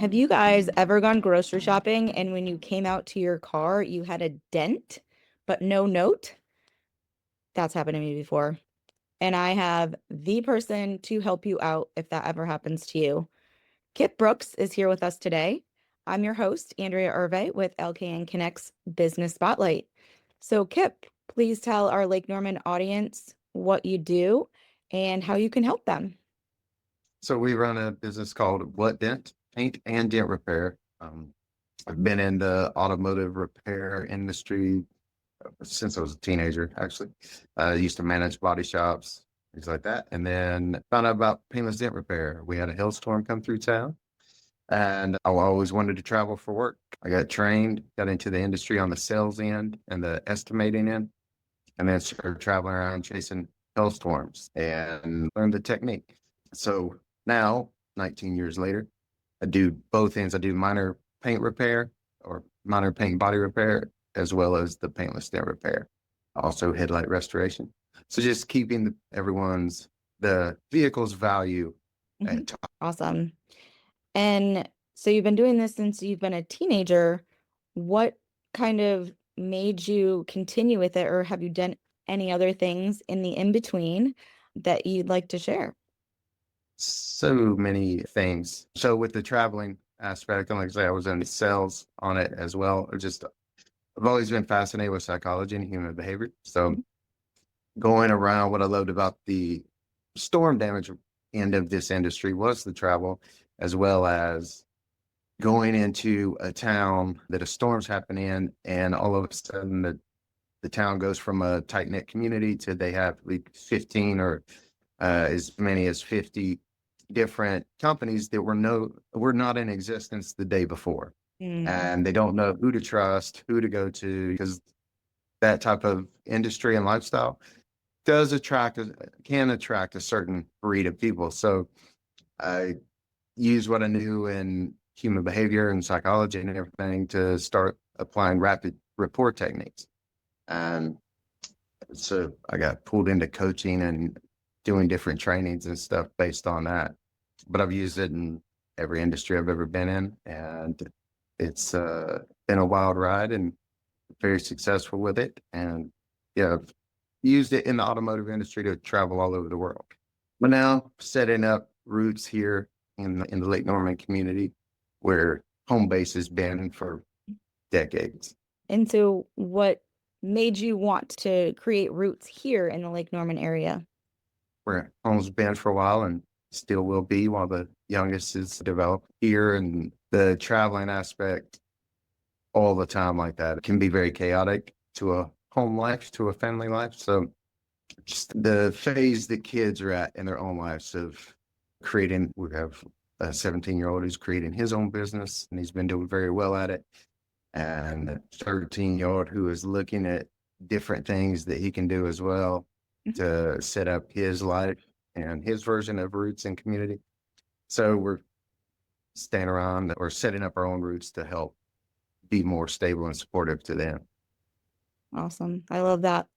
Have you guys ever gone grocery shopping and when you came out to your car, you had a dent, but no note? That's happened to me before. And I have the person to help you out if that ever happens to you. Kip Brooks is here with us today. I'm your host, Andrea Ervay with LKN Connect's Business Spotlight. So, Kip, please tell our Lake Norman audience what you do and how you can help them. So we run a business called What Dent Paint and Dent Repair. I've been in the automotive repair industry since I was a teenager, actually. I used to manage body shops, things like that. And then found out about paintless dent repair. We had a hailstorm come through town and I always wanted to travel for work. I got trained, got into the industry on the sales end and the estimating end, and then started traveling around chasing hailstorms and learned the technique. So now, 19 years later, I do both ends. I do minor paint repair or minor paint body repair, as well as the paintless dent repair. Also headlight restoration. So just keeping the vehicle's value Mhm. at top. Awesome. And so you've been doing this since you've been a teenager. What kind of made you continue with it, or have you done any other things in the in between that you'd like to share? So many things. So with the traveling aspect, and like I say, I was in sales on it as well. I've always been fascinated with psychology and human behavior. So going around, what I loved about the storm damage end of this industry was the travel, as well as going into a town that a storm's happening in, and all of a sudden the town goes from a tight knit community to they have like 15 or as many as 50 different companies that were not in existence the day before, Mm, and they don't know who to trust, who to go to, because that type of industry and lifestyle can attract a certain breed of people. So I used what I knew in human behavior and psychology and everything to start applying rapid rapport techniques. And so I got pulled into coaching and doing different trainings and stuff based on that. But I've used it in every industry I've ever been in, and it's been a wild ride and very successful with it. And yeah, I've used it in the automotive industry to travel all over the world. But now setting up roots here in the Lake Norman community, where home base has been for decades. And so what made you want to create roots here in the Lake Norman area? Where home's been for a while and still will be while the youngest is developed here, and the traveling aspect all the time like that can be very chaotic to a home life, to a family life. So just the phase that kids are at in their own lives of creating, we have a 17-year-old who's creating his own business and he's been doing very well at it. And a 13-year-old who is looking at different things that he can do as well Mhm. to set up his life and his version of roots and community. So we're staying around or setting up our own roots to help be more stable and supportive to them. Awesome. I love that.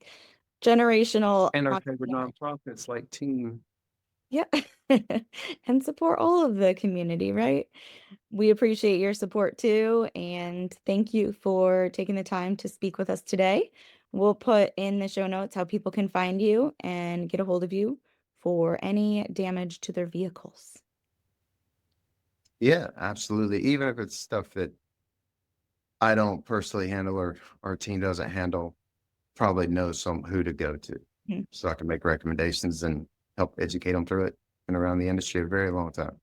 Generational And our favorite entrepreneur. nonprofits like Team. Yeah. And support all of the community, right? We appreciate your support too. And thank you for taking the time to speak with us today. We'll put in the show notes how people can find you and get a hold of you for any damage to their vehicles. Yeah, absolutely. Even if it's stuff that I don't personally handle or our team doesn't handle, probably know some who to go to. Mhm. So I can make recommendations and help educate them through it. Been around the industry a very long time.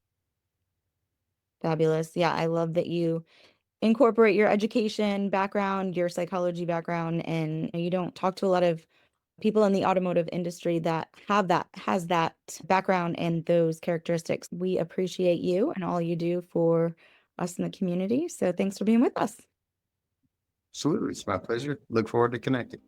Fabulous. Yeah, I love that you incorporate your education background, your psychology background, and you don't talk to a lot of people in the automotive industry that has that background and those characteristics. We appreciate you and all you do for us in the community. So thanks for being with us. Absolutely. It's my pleasure. Look forward to connecting.